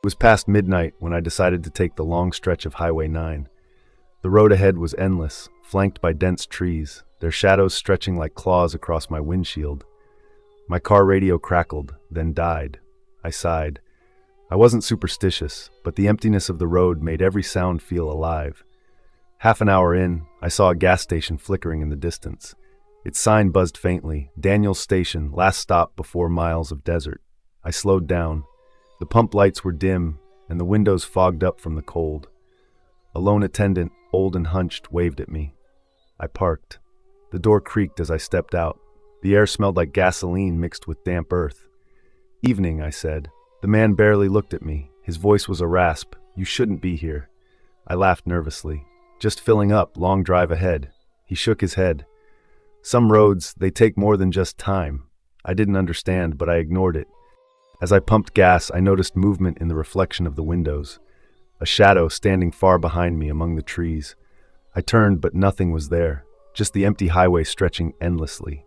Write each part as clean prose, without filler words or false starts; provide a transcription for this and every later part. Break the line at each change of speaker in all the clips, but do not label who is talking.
It was past midnight when I decided to take the long stretch of Highway 9. The road ahead was endless, flanked by dense trees, their shadows stretching like claws across my windshield. My car radio crackled, then died. I sighed. I wasn't superstitious, but the emptiness of the road made every sound feel alive. Half an hour in, I saw a gas station flickering in the distance. Its sign buzzed faintly, Daniels Station, last stop before miles of desert. I slowed down. The pump lights were dim, and the windows fogged up from the cold. A lone attendant, old and hunched, waved at me. I parked. The door creaked as I stepped out. The air smelled like gasoline mixed with damp earth. "Evening," I said. The man barely looked at me. His voice was a rasp. "You shouldn't be here." I laughed nervously. "Just filling up, long drive ahead." He shook his head. "Some roads, they take more than just time." I didn't understand, but I ignored it. As I pumped gas, I noticed movement in the reflection of the windows. A shadow standing far behind me among the trees. I turned, but nothing was there, just the empty highway stretching endlessly.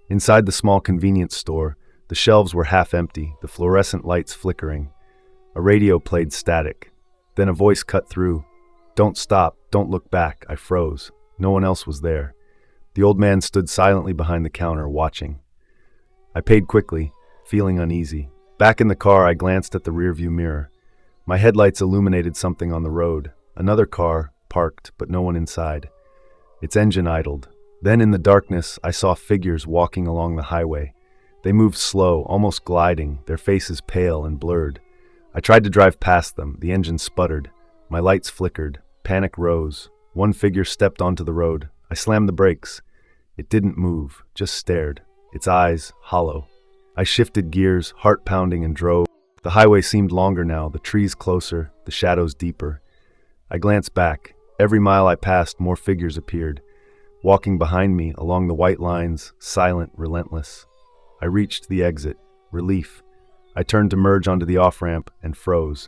Inside the small convenience store, the shelves were half empty, the fluorescent lights flickering. A radio played static. Then a voice cut through. "Don't stop, don't look back." I froze. No one else was there. The old man stood silently behind the counter, watching. I paid quickly, feeling uneasy. Back in the car, I glanced at the rearview mirror. My headlights illuminated something on the road. Another car, parked, but no one inside. Its engine idled. Then in the darkness, I saw figures walking along the highway. They moved slow, almost gliding, their faces pale and blurred. I tried to drive past them. The engine sputtered. My lights flickered. Panic rose. One figure stepped onto the road. I slammed the brakes. It didn't move, just stared. Its eyes hollow. I shifted gears, heart pounding, and drove. The highway seemed longer now, the trees closer, the shadows deeper. I glanced back. Every mile I passed, more figures appeared. Walking behind me, along the white lines, silent, relentless. I reached the exit. Relief. I turned to merge onto the off-ramp and froze.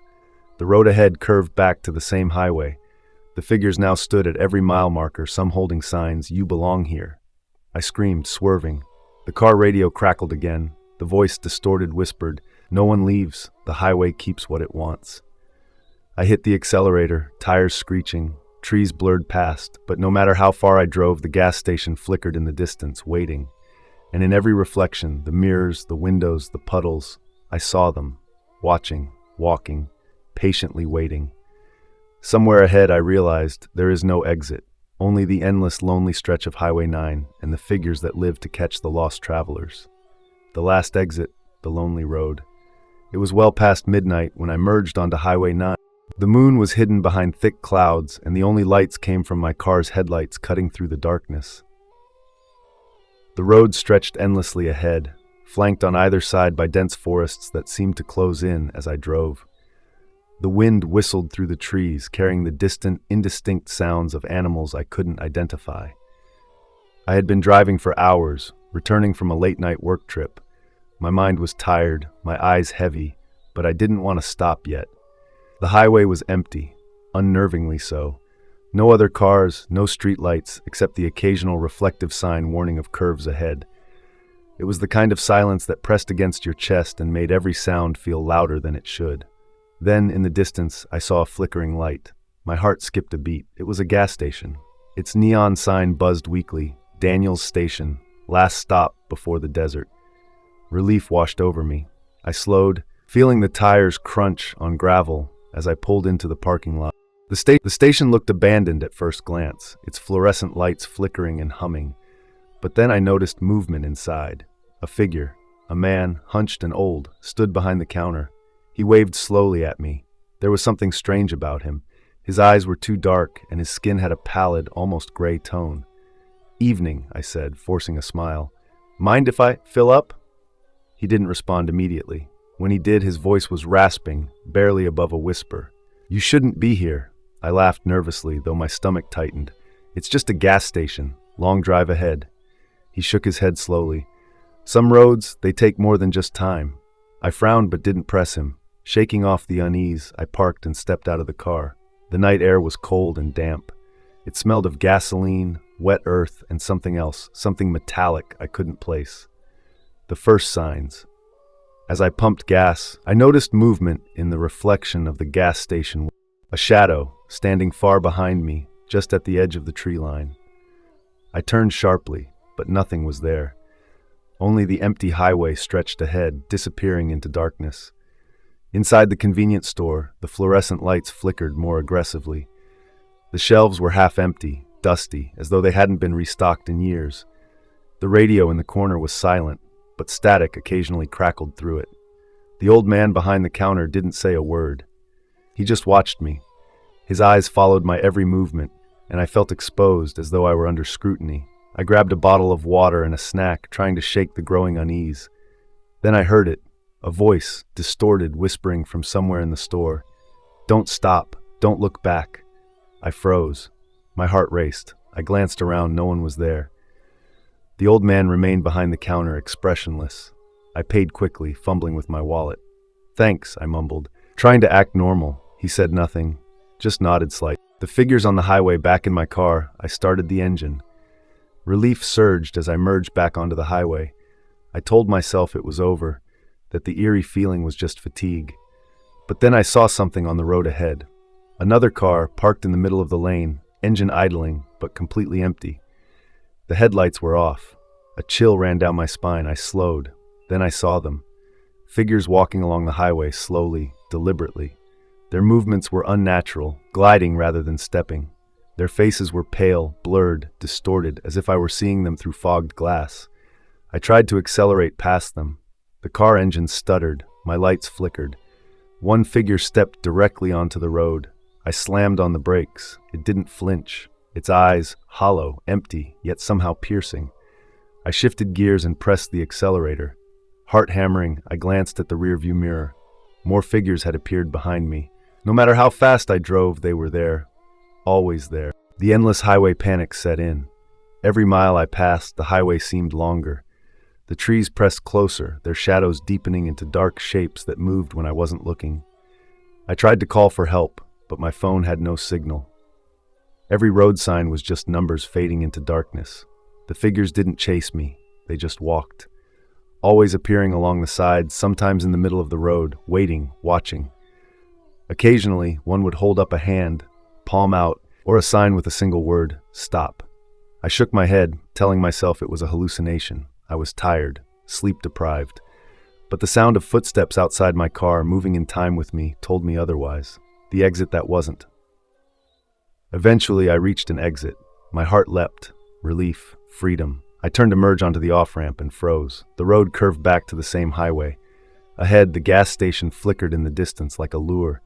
The road ahead curved back to the same highway. The figures now stood at every mile marker, some holding signs, "You belong here." I screamed, swerving. The car radio crackled again. The voice, distorted, whispered, "No one leaves. The highway keeps what it wants." I hit the accelerator, tires screeching. Trees blurred past, but no matter how far I drove, the gas station flickered in the distance, waiting. And in every reflection, the mirrors, the windows, the puddles, I saw them, watching, walking, patiently waiting. Somewhere ahead, I realized there is no exit, only the endless, lonely stretch of Highway 9 and the figures that live to catch the lost travelers. The last exit, the lonely road. It was well past midnight when I merged onto Highway 9. The moon was hidden behind thick clouds, and the only lights came from my car's headlights cutting through the darkness. The road stretched endlessly ahead, flanked on either side by dense forests that seemed to close in as I drove. The wind whistled through the trees, carrying the distant, indistinct sounds of animals I couldn't identify. I had been driving for hours, returning from a late-night work trip. My mind was tired, my eyes heavy, but I didn't want to stop yet. The highway was empty, unnervingly so. No other cars, no streetlights, except the occasional reflective sign warning of curves ahead. It was the kind of silence that pressed against your chest and made every sound feel louder than it should. Then, in the distance, I saw a flickering light. My heart skipped a beat. It was a gas station. Its neon sign buzzed weakly. Daniels Station, last stop before the desert. Relief washed over me. I slowed, feeling the tires crunch on gravel as I pulled into the parking lot. The station looked abandoned at first glance, its fluorescent lights flickering and humming. But then I noticed movement inside. A figure, a man, hunched and old, stood behind the counter. He waved slowly at me. There was something strange about him. His eyes were too dark, and his skin had a pallid, almost gray tone. "Evening," I said, forcing a smile. "Mind if I fill up?" He didn't respond immediately. When he did, his voice was rasping, barely above a whisper. "You shouldn't be here." I laughed nervously, though my stomach tightened. "It's just a gas station. Long drive ahead." He shook his head slowly. "Some roads, they take more than just time." I frowned but didn't press him. Shaking off the unease, I parked and stepped out of the car. The night air was cold and damp. It smelled of gasoline, wet earth, and something else, something metallic I couldn't place. The first signs. As I pumped gas, I noticed movement in the reflection of the gas station. A shadow, standing far behind me, just at the edge of the tree line. I turned sharply, but nothing was there. Only the empty highway stretched ahead, disappearing into darkness. Inside the convenience store, the fluorescent lights flickered more aggressively. The shelves were half empty, dusty, as though they hadn't been restocked in years. The radio in the corner was silent, but static occasionally crackled through it. The old man behind the counter didn't say a word. He just watched me. His eyes followed my every movement, and I felt exposed as though I were under scrutiny. I grabbed a bottle of water and a snack, trying to shake the growing unease. Then I heard it, a voice, distorted, whispering from somewhere in the store. "Don't stop. Don't look back." I froze. My heart raced. I glanced around. No one was there. The old man remained behind the counter, expressionless. I paid quickly, fumbling with my wallet. "Thanks," I mumbled. Trying to act normal, he said nothing, just nodded slightly. The figures on the highway back in my car, I started the engine. Relief surged as I merged back onto the highway. I told myself it was over, that the eerie feeling was just fatigue. But then I saw something on the road ahead. Another car, parked in the middle of the lane, engine idling, but completely empty. The headlights were off. A chill ran down my spine. I slowed. Then I saw them. Figures walking along the highway slowly, deliberately. Their movements were unnatural, gliding rather than stepping. Their faces were pale, blurred, distorted, as if I were seeing them through fogged glass. I tried to accelerate past them. The car engine stuttered. My lights flickered. One figure stepped directly onto the road. I slammed on the brakes. It didn't flinch. Its eyes, hollow, empty, yet somehow piercing. I shifted gears and pressed the accelerator. Heart hammering, I glanced at the rearview mirror. More figures had appeared behind me. No matter how fast I drove, they were there. Always there. The endless highway panic set in. Every mile I passed, the highway seemed longer. The trees pressed closer, their shadows deepening into dark shapes that moved when I wasn't looking. I tried to call for help, but my phone had no signal. Every road sign was just numbers fading into darkness. The figures didn't chase me, they just walked. Always appearing along the sides, sometimes in the middle of the road, waiting, watching. Occasionally, one would hold up a hand, palm out, or a sign with a single word, "Stop." I shook my head, telling myself it was a hallucination. I was tired, sleep-deprived. But the sound of footsteps outside my car, moving in time with me, told me otherwise. The exit that wasn't. Eventually, I reached an exit. My heart leapt. Relief. Freedom. I turned to merge onto the off-ramp and froze. The road curved back to the same highway. Ahead, the gas station flickered in the distance like a lure.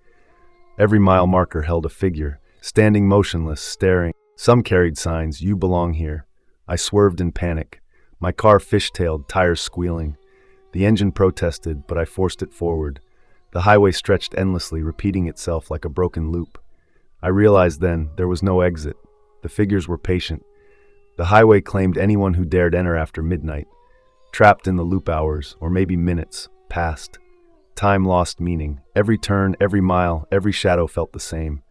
Every mile marker held a figure, standing motionless, staring. Some carried signs, "You belong here." I swerved in panic. My car fishtailed, tires squealing. The engine protested, but I forced it forward. The highway stretched endlessly, repeating itself like a broken loop. I realized then there was no exit. The figures were patient. The highway claimed anyone who dared enter after midnight. Trapped in the loop, hours, or maybe minutes, passed. Time lost meaning. Every turn, every mile, every shadow felt the same.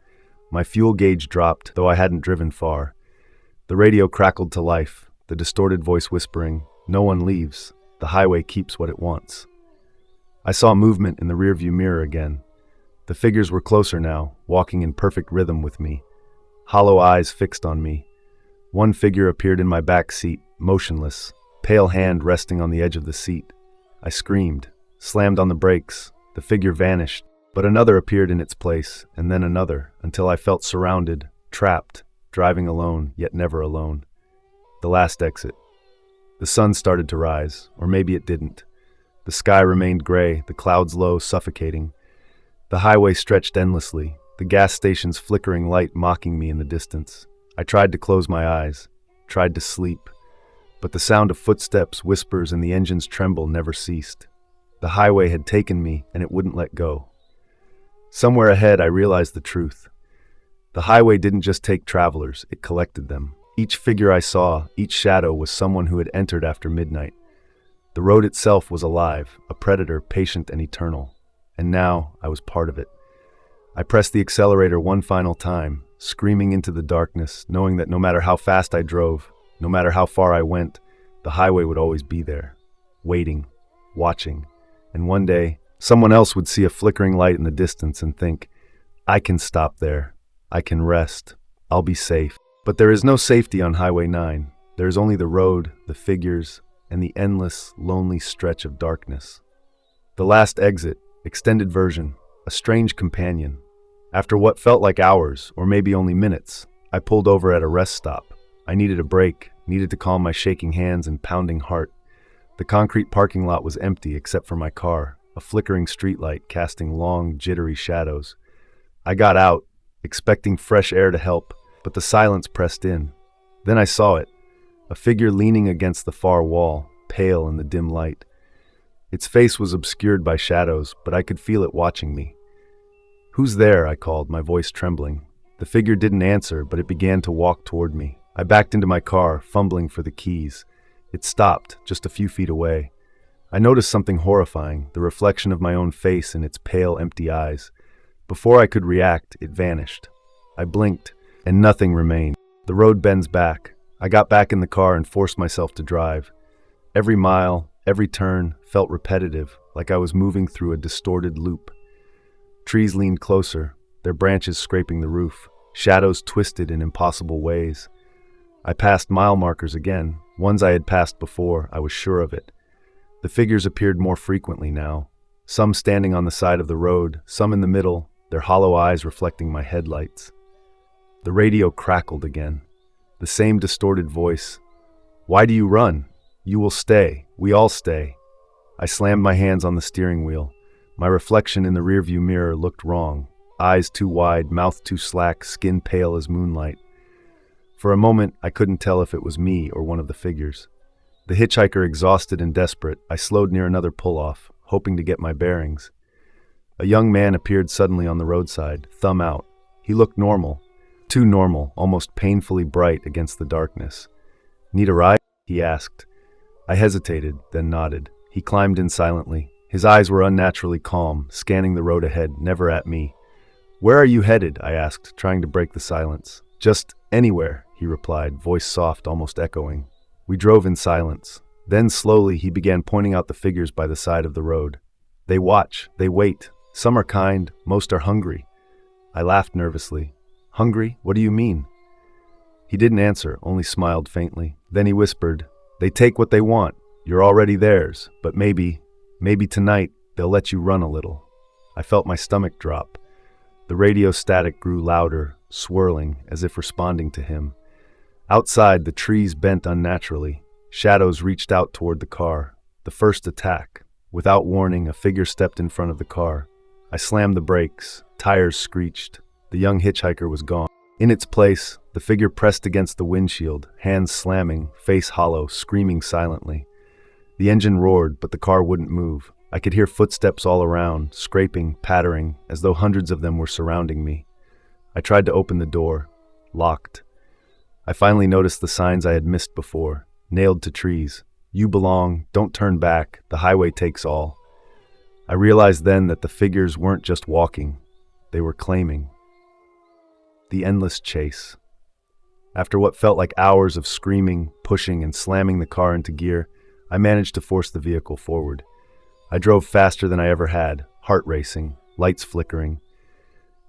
My fuel gauge dropped, though I hadn't driven far. The radio crackled to life, the distorted voice whispering, "No one leaves. The highway keeps what it wants." I saw movement in the rearview mirror again. The figures were closer now, walking in perfect rhythm with me. Hollow eyes fixed on me. One figure appeared in my back seat, motionless, pale hand resting on the edge of the seat. I screamed, slammed on the brakes. The figure vanished, but another appeared in its place, and then another, until I felt surrounded, trapped, driving alone, yet never alone. The last exit. The sun started to rise, or maybe it didn't. The sky remained gray, the clouds low, suffocating. The highway stretched endlessly, the gas station's flickering light mocking me in the distance. I tried to close my eyes, tried to sleep, but the sound of footsteps, whispers, and the engine's tremble never ceased. The highway had taken me, and it wouldn't let go. Somewhere ahead, I realized the truth. The highway didn't just take travelers, it collected them. Each figure I saw, each shadow was someone who had entered after midnight. The road itself was alive, a predator, patient and eternal. And now, I was part of it. I pressed the accelerator one final time, screaming into the darkness, knowing that no matter how fast I drove, no matter how far I went, the highway would always be there, waiting, watching, and one day, someone else would see a flickering light in the distance and think, I can stop there. I can rest. I'll be safe. But there is no safety on Highway 9. There is only the road, the figures, and the endless, lonely stretch of darkness. The last exit, extended version, a strange companion. After what felt like hours, or maybe only minutes, I pulled over at a rest stop. I needed a break, needed to calm my shaking hands and pounding heart. The concrete parking lot was empty except for my car, a flickering streetlight casting long, jittery shadows. I got out, expecting fresh air to help, but the silence pressed in. Then I saw it, a figure leaning against the far wall, pale in the dim light. Its face was obscured by shadows, but I could feel it watching me. "Who's there?" I called, my voice trembling. The figure didn't answer, but it began to walk toward me. I backed into my car, fumbling for the keys. It stopped, just a few feet away. I noticed something horrifying, the reflection of my own face in its pale, empty eyes. Before I could react, it vanished. I blinked, and nothing remained. The road bends back. I got back in the car and forced myself to drive. Every mile, every turn, felt repetitive, like I was moving through a distorted loop. Trees leaned closer, their branches scraping the roof. Shadows twisted in impossible ways. I passed mile markers again, ones I had passed before, I was sure of it. The figures appeared more frequently now, some standing on the side of the road, some in the middle, their hollow eyes reflecting my headlights. The radio crackled again. The same distorted voice. "Why do you run? You will stay. We all stay." I slammed my hands on the steering wheel. My reflection in the rearview mirror looked wrong. Eyes too wide, mouth too slack, skin pale as moonlight. For a moment, I couldn't tell if it was me or one of the figures. The hitchhiker exhausted and desperate, I slowed near another pull-off, hoping to get my bearings. A young man appeared suddenly on the roadside, thumb out. He looked normal. Too normal, almost painfully bright against the darkness. "Need a ride?" he asked. I hesitated, then nodded. He climbed in silently. His eyes were unnaturally calm, scanning the road ahead, never at me. "Where are you headed?" I asked, trying to break the silence. "Just anywhere," he replied, voice soft, almost echoing. We drove in silence. Then slowly he began pointing out the figures by the side of the road. "They watch, they wait. Some are kind, most are hungry." I laughed nervously. "Hungry? What do you mean?" He didn't answer, only smiled faintly. Then he whispered, "They take what they want. You're already theirs, but maybe tonight they'll let you run a little." I felt my stomach drop. The radio static grew louder, swirling, as if responding to him. Outside, the trees bent unnaturally. Shadows reached out toward the car. The first attack. Without warning, a figure stepped in front of the car. I slammed the brakes. Tires screeched. The young hitchhiker was gone. In its place, the figure pressed against the windshield, hands slamming, face hollow, screaming silently. The engine roared, but the car wouldn't move. I could hear footsteps all around, scraping, pattering, as though hundreds of them were surrounding me. I tried to open the door. Locked. I finally noticed the signs I had missed before, nailed to trees. "You belong, don't turn back, the highway takes all." I realized then that the figures weren't just walking, they were claiming. The endless chase. After what felt like hours of screaming, pushing, and slamming the car into gear, I managed to force the vehicle forward. I drove faster than I ever had, heart racing, lights flickering.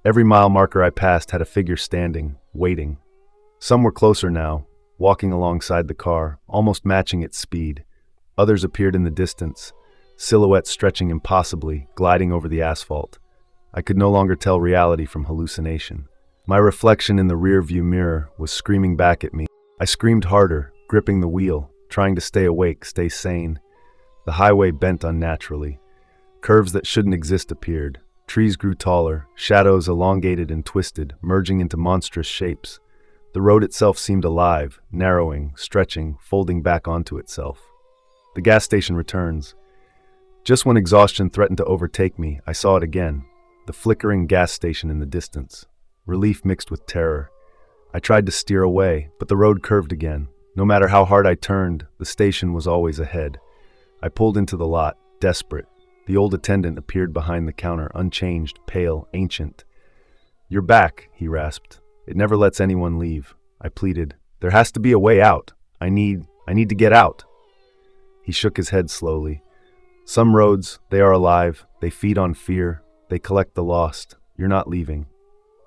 Every mile marker I passed had a figure standing, waiting. Some were closer now, walking alongside the car, almost matching its speed. Others appeared in the distance, silhouettes stretching impossibly, gliding over the asphalt. I could no longer tell reality from hallucination. My reflection in the rear-view mirror was screaming back at me. I screamed harder, gripping the wheel, trying to stay awake, stay sane. The highway bent unnaturally. Curves that shouldn't exist appeared. Trees grew taller, shadows elongated and twisted, merging into monstrous shapes. The road itself seemed alive, narrowing, stretching, folding back onto itself. The gas station returns. Just when exhaustion threatened to overtake me, I saw it again. The flickering gas station in the distance. Relief mixed with terror. I tried to steer away, but the road curved again. No matter how hard I turned, the station was always ahead. I pulled into the lot, desperate. The old attendant appeared behind the counter, unchanged, pale, ancient. "You're back," he rasped. "It never lets anyone leave." I pleaded. "There has to be a way out. I need to get out." He shook his head slowly. Some roads, they are alive, they feed on fear, they collect the lost. You're not leaving.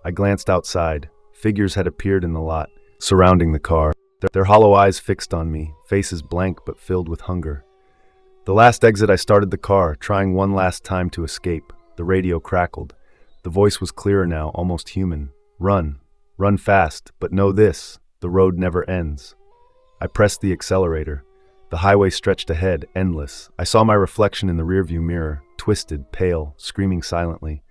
I glanced outside. Figures had appeared in the lot, surrounding the car, their hollow eyes fixed on me, faces blank but filled with hunger. The last exit, I started the car, trying one last time to escape. The radio crackled. The voice was clearer now, almost human. Run. Run fast, but know this, the road never ends. I pressed the accelerator. The highway stretched ahead, endless. I saw my reflection in the rearview mirror, twisted, pale, screaming silently.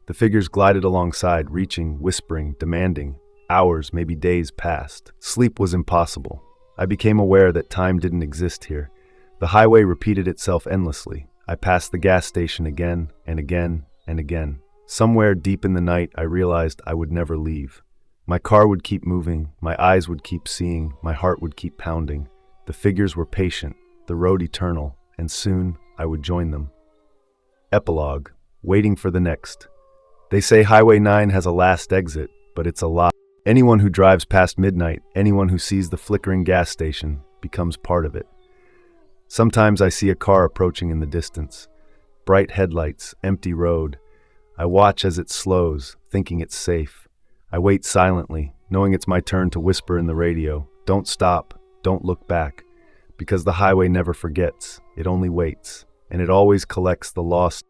The figures glided alongside, reaching, whispering, demanding. Hours, maybe days passed. Sleep was impossible. I became aware that time didn't exist here. The highway repeated itself endlessly. I passed the gas station again and again and again. Somewhere deep in the night, I realized I would never leave. My car would keep moving, my eyes would keep seeing, my heart would keep pounding. The figures were patient, the road eternal, and soon I would join them. Epilogue. Waiting for the next. They say Highway 9 has a last exit, but it's a lie. Anyone who drives past midnight, anyone who sees the flickering gas station, becomes part of it. Sometimes I see a car approaching in the distance. Bright headlights, empty road. I watch as it slows, thinking it's safe. I wait silently, knowing it's my turn to whisper in the radio, "Don't stop, don't look back," because the highway never forgets, it only waits, and it always collects the lost.